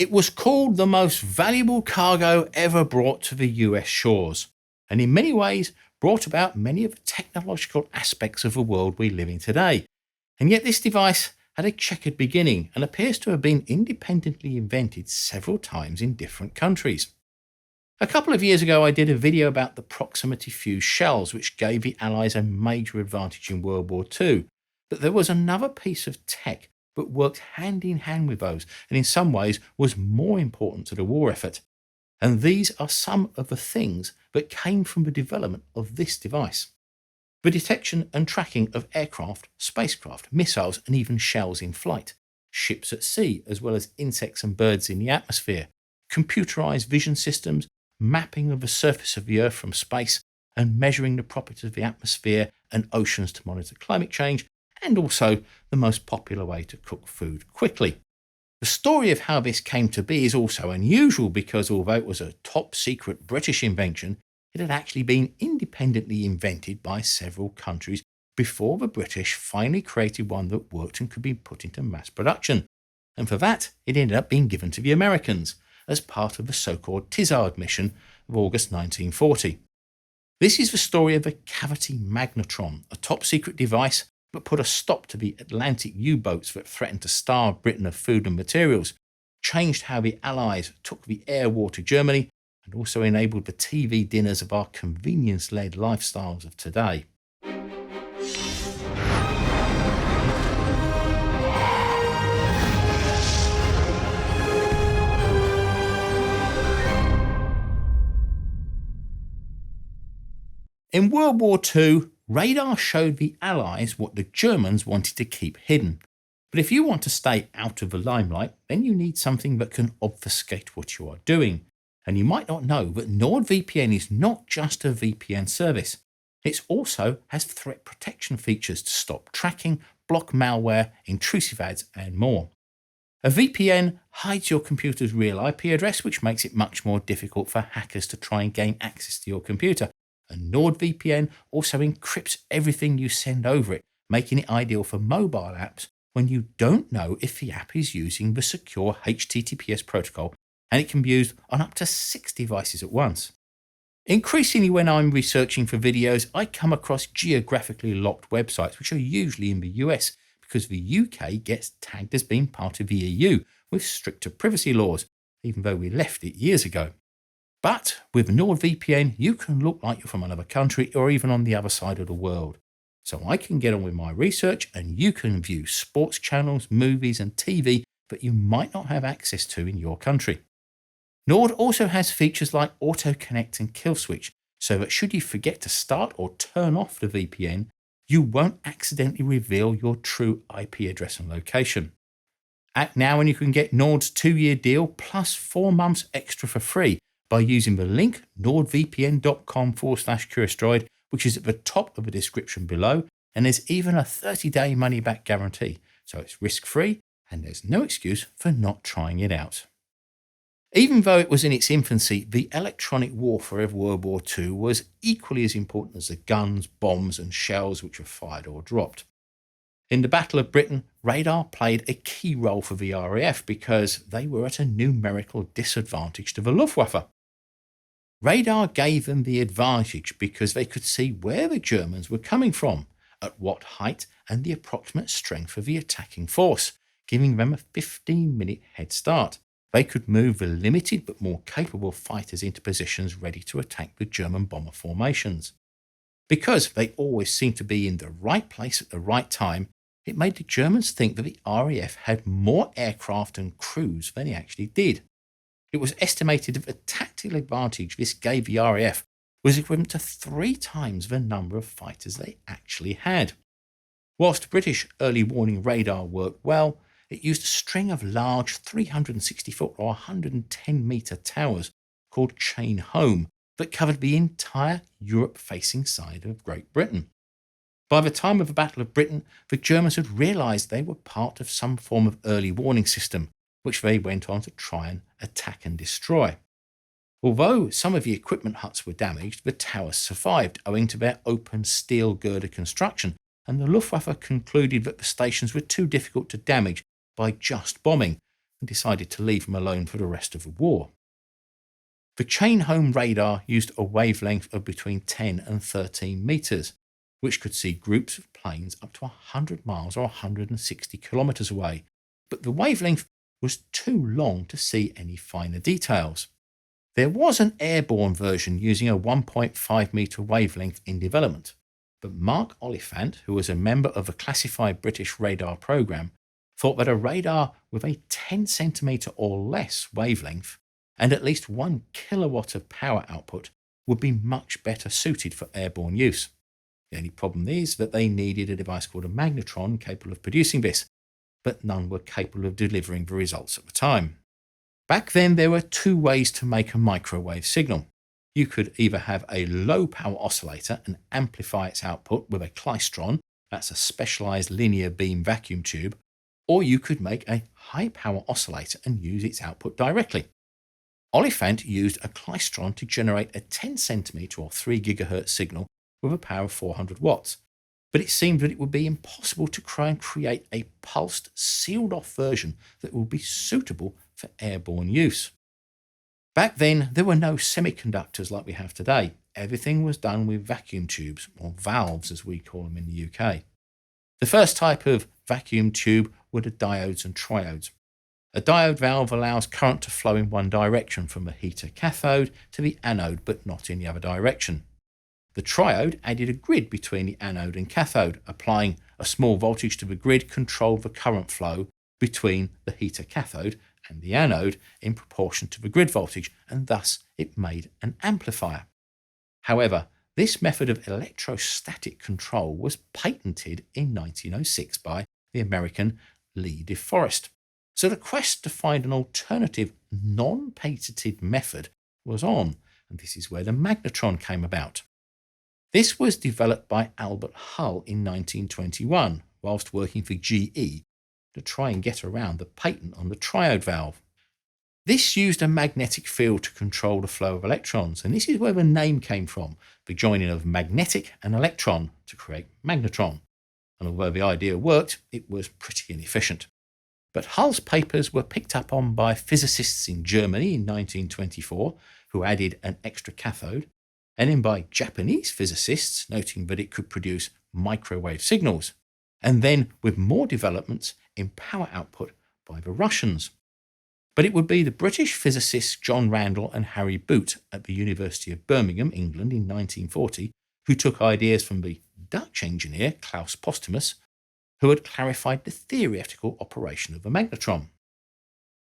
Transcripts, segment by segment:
It was called the most valuable cargo ever brought to the US shores, and in many ways brought about many of the technological aspects of the world we live in today. And yet this device had a checkered beginning and appears to have been independently invented several times in different countries. A couple of years ago I did a video about the proximity fuse shells, which gave the Allies a major advantage in World War II. But there was another piece of tech that worked hand in hand with those, and in some ways was more important to the war effort. And these are some of the things that came from the development of this device. The detection and tracking of aircraft, spacecraft, missiles and even shells in flight, ships at sea as well as insects and birds in the atmosphere, computerized vision systems, mapping of the surface of the Earth from space, and measuring the properties of the atmosphere and oceans to monitor climate change, and also the most popular way to cook food quickly. The story of how this came to be is also unusual because although it was a top secret British invention, it had actually been independently invented by several countries before the British finally created one that worked and could be put into mass production. And for that, it ended up being given to the Americans as part of the so-called Tizard mission of August 1940. This is the story of the Cavity Magnetron, a top-secret device that put a stop to the Atlantic U-boats that threatened to starve Britain of food and materials, changed how the Allies took the air war to Germany, and also enabled the TV dinners of our convenience-led lifestyles of today. In World War II, radar showed the Allies what the Germans wanted to keep hidden. But if you want to stay out of the limelight, then you need something that can obfuscate what you are doing. And you might not know that NordVPN is not just a VPN service. It also has threat protection features to stop tracking, block malware, intrusive ads, and more. A VPN hides your computer's real IP address, which makes it much more difficult for hackers to try and gain access to your computer. And NordVPN also encrypts everything you send over it, making it ideal for mobile apps when you don't know if the app is using the secure HTTPS protocol, and it can be used on up to 6 devices at once. Increasingly when I'm researching for videos, I come across geographically locked websites, which are usually in the US, because the UK gets tagged as being part of the EU with stricter privacy laws, even though we left it years ago. But with NordVPN, you can look like you're from another country or even on the other side of the world. So I can get on with my research and you can view sports channels, movies and TV that you might not have access to in your country. Nord also has features like Auto Connect and Kill Switch, so that should you forget to start or turn off the VPN, you won't accidentally reveal your true IP address and location. Act now and you can get Nord's 2-year deal plus 4 months extra for free by using the link nordvpn.com/CuriousDroid, which is at the top of the description below, and there's even a 30-day money-back guarantee, so it's risk-free and there's no excuse for not trying it out. Even though it was in its infancy, the electronic warfare of World War II was equally as important as the guns, bombs and shells which were fired or dropped. In the Battle of Britain, radar played a key role for the RAF because they were at a numerical disadvantage to the Luftwaffe. Radar gave them the advantage because they could see where the Germans were coming from, at what height and the approximate strength of the attacking force, giving them a 15-minute head start. They could move the limited but more capable fighters into positions ready to attack the German bomber formations. Because they always seemed to be in the right place at the right time, it made the Germans think that the RAF had more aircraft and crews than they actually did. It was estimated that the tactical advantage this gave the RAF was equivalent to 3 times the number of fighters they actually had. Whilst British early warning radar worked well, it used a string of large 360-foot or 110-metre towers called chain home that covered the entire Europe-facing side of Great Britain. By the time of the Battle of Britain, the Germans had realised they were part of some form of early warning system, which they went on to try and attack and destroy. Although some of the equipment huts were damaged, the towers survived owing to their open steel girder construction, and the Luftwaffe concluded that the stations were too difficult to damage by just bombing, and decided to leave them alone for the rest of the war. The chain-home radar used a wavelength of between 10 and 13 metres, which could see groups of planes up to 100 miles or 160 kilometres away, but the wavelength was too long to see any finer details. There was an airborne version using a 1.5 metre wavelength in development, but Mark Oliphant, who was a member of a classified British radar programme, thought that a radar with a 10 centimetre or less wavelength and at least 1 kilowatt of power output would be much better suited for airborne use. The only problem is that they needed a device called a magnetron capable of producing this, but none were capable of delivering the results at the time. Back then, there were two ways to make a microwave signal. You could either have a low power oscillator and amplify its output with a klystron, that's a specialized linear beam vacuum tube, or you could make a high power oscillator and use its output directly. Oliphant used a klystron to generate a 10 centimeter or 3 gigahertz signal with a power of 400 watts, but it seemed that it would be impossible to try and create a pulsed, sealed off version that would be suitable for airborne use. Back then, there were no semiconductors like we have today. Everything was done with vacuum tubes, or valves as we call them in the UK. The first type of vacuum tube were the diodes and triodes. A diode valve allows current to flow in one direction from the heater cathode to the anode, but not in the other direction. The triode added a grid between the anode and cathode. Applying a small voltage to the grid controlled the current flow between the heater cathode and the anode in proportion to the grid voltage, and thus it made an amplifier. However, this method of electrostatic control was patented in 1906 by the American Lee DeForest. So the quest to find an alternative, non-patented method was on, and this is where the magnetron came about. This was developed by Albert Hull in 1921, whilst working for GE, to try and get around the patent on the triode valve. This used a magnetic field to control the flow of electrons, and this is where the name came from, the joining of magnetic and electron to create magnetron. And although the idea worked, it was pretty inefficient. But Hull's papers were picked up on by physicists in Germany in 1924, who added an extra cathode, and then by Japanese physicists, noting that it could produce microwave signals, and then with more developments in power output by the Russians. But it would be the British physicists John Randall and Harry Boot at the University of Birmingham, England in 1940, who took ideas from the Dutch engineer Klaus Postier, who had clarified the theoretical operation of the magnetron.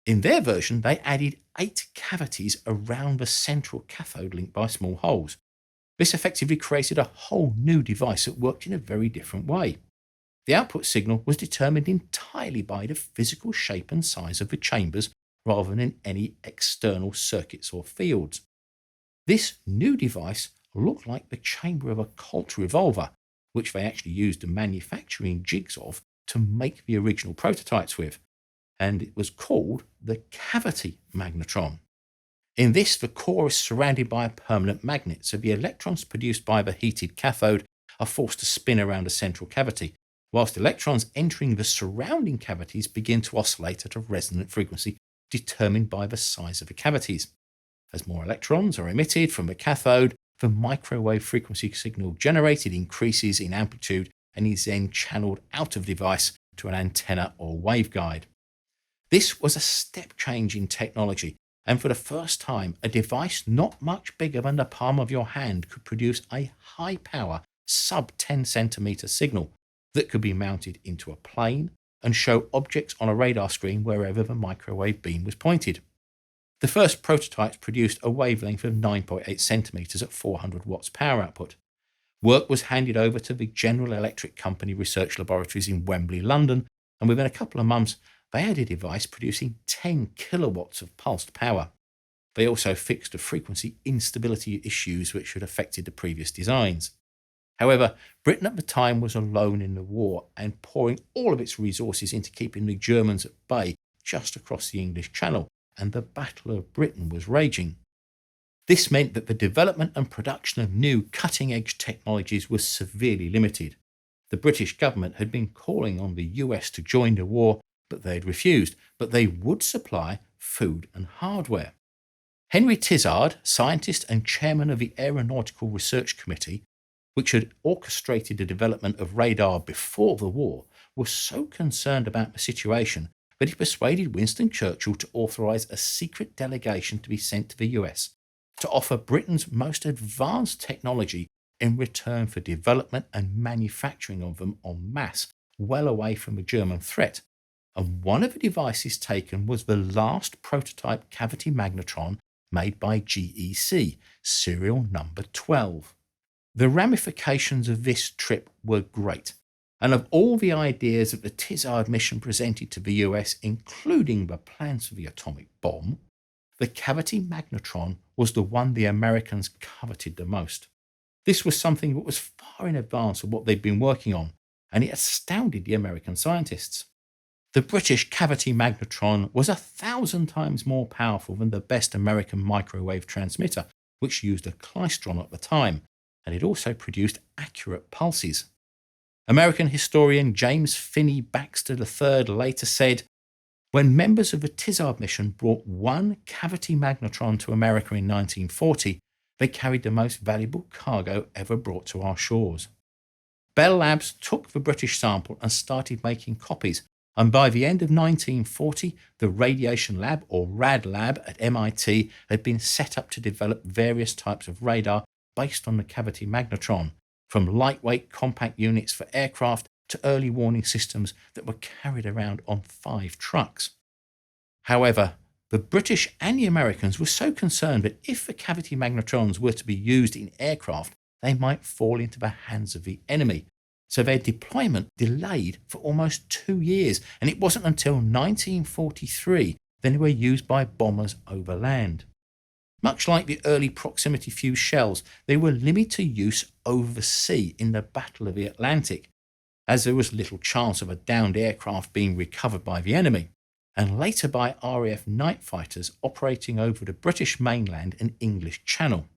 In their version, they added 8 cavities around the central cathode linked by small holes. This effectively created a whole new device that worked in a very different way. The output signal was determined entirely by the physical shape and size of the chambers rather than in any external circuits or fields. This new device looked like the chamber of a Colt revolver, which they actually used the manufacturing jigs of to make the original prototypes with, and it was called the Cavity Magnetron. In this, the core is surrounded by a permanent magnet, so the electrons produced by the heated cathode are forced to spin around a central cavity, whilst electrons entering the surrounding cavities begin to oscillate at a resonant frequency determined by the size of the cavities. As more electrons are emitted from the cathode, the microwave frequency signal generated increases in amplitude and is then channeled out of the device to an antenna or waveguide. This was a step change in technology, and for the first time, a device not much bigger than the palm of your hand could produce a high-power, sub-10 centimeter signal that could be mounted into a plane and show objects on a radar screen wherever the microwave beam was pointed. The first prototypes produced a wavelength of 9.8 centimeters at 400 watts power output. Work was handed over to the General Electric Company research laboratories in Wembley, London, and within a couple of months, they had a device producing 10 kilowatts of pulsed power. They also fixed the frequency instability issues which had affected the previous designs. However, Britain at the time was alone in the war and pouring all of its resources into keeping the Germans at bay just across the English Channel, and the Battle of Britain was raging. This meant that the development and production of new cutting-edge technologies was severely limited. The British government had been calling on the US to join the war, but they had refused, but they would supply food and hardware. Henry Tizard, scientist and chairman of the Aeronautical Research Committee, which had orchestrated the development of radar before the war, was so concerned about the situation that he persuaded Winston Churchill to authorise a secret delegation to be sent to the US to offer Britain's most advanced technology in return for development and manufacturing of them en masse, well away from the German threat. And one of the devices taken was the last prototype Cavity Magnetron made by GEC, serial number 12. The ramifications of this trip were great, and of all the ideas that the Tizard mission presented to the US, including the plans for the atomic bomb, the Cavity Magnetron was the one the Americans coveted the most. This was something that was far in advance of what they'd been working on, and it astounded the American scientists. The British Cavity Magnetron was 1,000 times more powerful than the best American microwave transmitter, which used a klystron at the time, and it also produced accurate pulses. American historian James Finney Baxter III later said, "When members of the Tizard mission brought one Cavity Magnetron to America in 1940, they carried the most valuable cargo ever brought to our shores." Bell Labs took the British sample and started making copies, and by the end of 1940, the Radiation Lab, or RAD Lab, at MIT had been set up to develop various types of radar based on the Cavity Magnetron, from lightweight compact units for aircraft to early warning systems that were carried around on 5 trucks. However, the British and the Americans were so concerned that if the Cavity Magnetrons were to be used in aircraft, they might fall into the hands of the enemy. So their deployment delayed for almost 2 years, and it wasn't until 1943 that they were used by bombers over land. Much like the early proximity fuse shells, they were limited to use over the sea in the Battle of the Atlantic, as there was little chance of a downed aircraft being recovered by the enemy, and later by RAF night fighters operating over the British mainland and English Channel.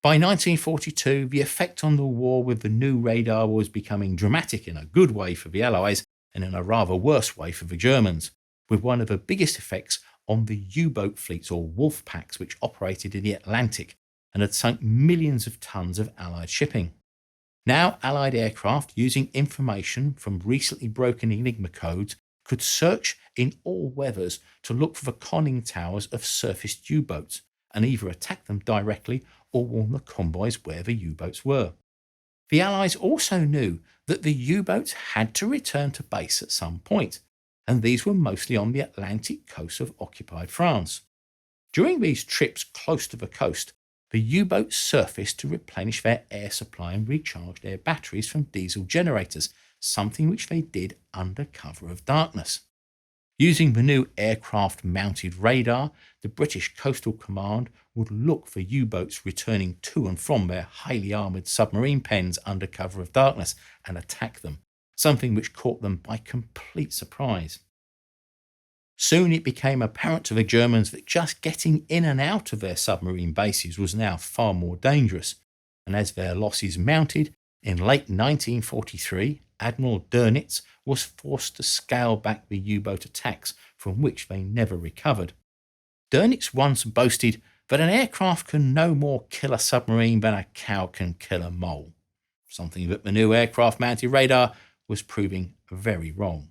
By 1942, the effect on the war with the new radar was becoming dramatic in a good way for the Allies and in a rather worse way for the Germans, with one of the biggest effects on the U-boat fleets, or wolf packs, which operated in the Atlantic and had sunk millions of tons of Allied shipping. Now Allied aircraft, using information from recently broken Enigma codes, could search in all weathers to look for the conning towers of surfaced U-boats and either attack them directly or warn the convoys where the U-boats were. The Allies also knew that the U-boats had to return to base at some point, and these were mostly on the Atlantic coast of occupied France. During these trips close to the coast, the U-boats surfaced to replenish their air supply and recharge their batteries from diesel generators, something which they did under cover of darkness. Using the new aircraft-mounted radar, the British Coastal Command would look for U-boats returning to and from their highly armoured submarine pens under cover of darkness and attack them, something which caught them by complete surprise. Soon it became apparent to the Germans that just getting in and out of their submarine bases was now far more dangerous, and as their losses mounted, in late 1943, Admiral Dönitz was forced to scale back the U-boat attacks, from which they never recovered. Dönitz once boasted that an aircraft can no more kill a submarine than a cow can kill a mole, something that the new aircraft-mounted radar was proving very wrong.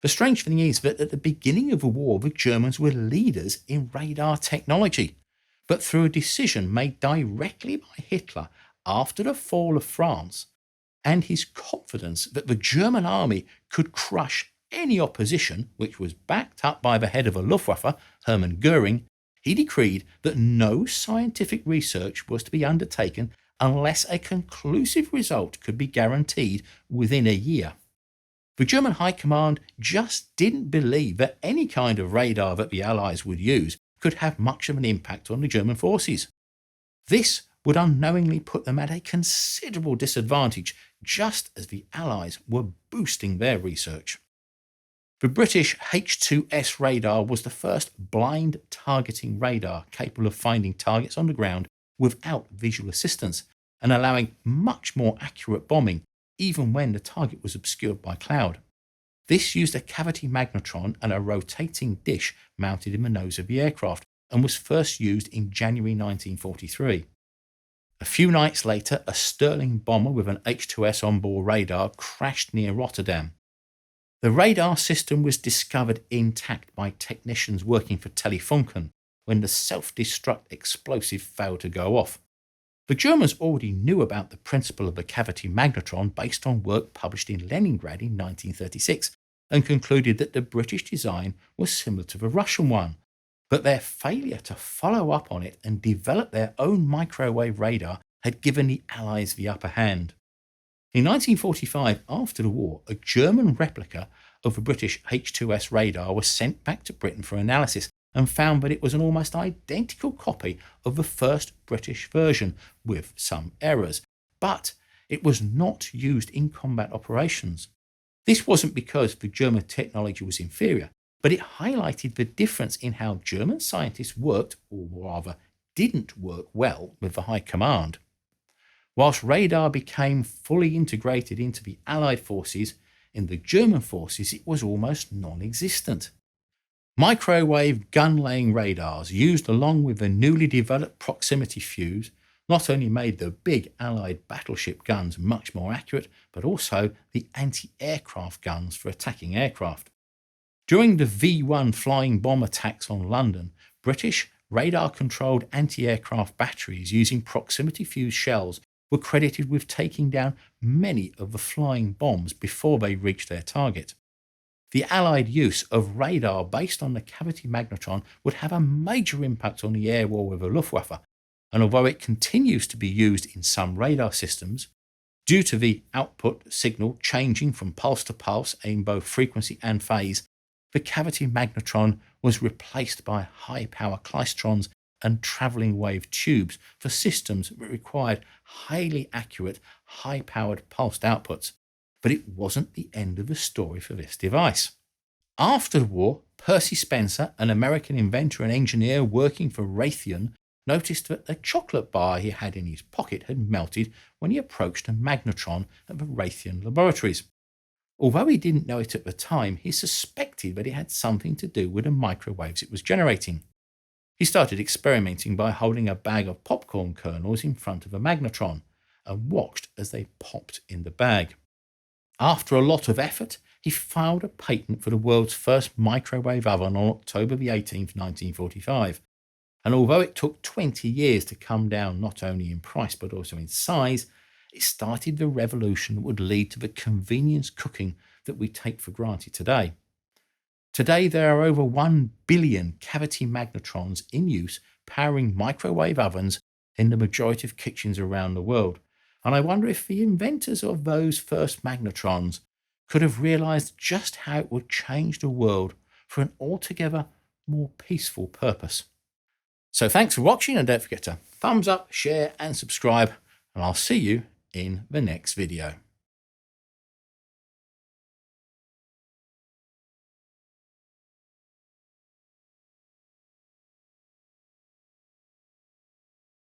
The strange thing is that at the beginning of the war, the Germans were leaders in radar technology, but through a decision made directly by Hitler after the fall of France, and his confidence that the German army could crush any opposition, which was backed up by the head of the Luftwaffe, Hermann Göring, he decreed that no scientific research was to be undertaken unless a conclusive result could be guaranteed within a year. The German High Command just didn't believe that any kind of radar that the Allies would use could have much of an impact on the German forces. This would unknowingly put them at a considerable disadvantage, just as the Allies were boosting their research. The British H2S radar was the first blind targeting radar capable of finding targets on the ground without visual assistance and allowing much more accurate bombing, even when the target was obscured by cloud. This used a cavity magnetron and a rotating dish mounted in the nose of the aircraft and was first used in January 1943. A few nights later, a Sterling bomber with an H-2S onboard radar crashed near Rotterdam. The radar system was discovered intact by technicians working for Telefunken when the self-destruct explosive failed to go off. The Germans already knew about the principle of the cavity magnetron based on work published in Leningrad in 1936 and concluded that the British design was similar to the Russian one, but their failure to follow up on it and develop their own microwave radar had given the Allies the upper hand. In 1945, after the war, a German replica of the British H-2S radar was sent back to Britain for analysis and found that it was an almost identical copy of the first British version, with some errors, but it was not used in combat operations. This wasn't because the German technology was inferior, but it highlighted the difference in how German scientists worked, or rather didn't work well, with the High Command. Whilst radar became fully integrated into the Allied forces, in the German forces it was almost non-existent. Microwave gun-laying radars used along with the newly developed proximity fuse not only made the big Allied battleship guns much more accurate, but also the anti-aircraft guns for attacking aircraft. During the V-1 flying bomb attacks on London, British radar-controlled anti-aircraft batteries using proximity fuse shells were credited with taking down many of the flying bombs before they reached their target. The Allied use of radar based on the cavity magnetron would have a major impact on the air war with the Luftwaffe, and although it continues to be used in some radar systems, due to the output signal changing from pulse to pulse in both frequency and phase, the cavity magnetron was replaced by high-power klystrons and travelling wave tubes for systems that required highly accurate, high-powered pulsed outputs. But it wasn't the end of the story for this device. After the war, Percy Spencer, an American inventor and engineer working for Raytheon, noticed that a chocolate bar he had in his pocket had melted when he approached a magnetron at the Raytheon laboratories. Although he didn't know it at the time, he suspected that it had something to do with the microwaves it was generating. He started experimenting by holding a bag of popcorn kernels in front of a magnetron and watched as they popped in the bag. After a lot of effort, he filed a patent for the world's first microwave oven on October 18, 1945. And although it took 20 years to come down not only in price but also in size, it started the revolution that would lead to the convenience cooking that we take for granted today. Today, there are over 1 billion cavity magnetrons in use powering microwave ovens in the majority of kitchens around the world. And I wonder if the inventors of those first magnetrons could have realized just how it would change the world for an altogether more peaceful purpose. So thanks for watching, and don't forget to thumbs up, share and subscribe, and I'll see you in the next video.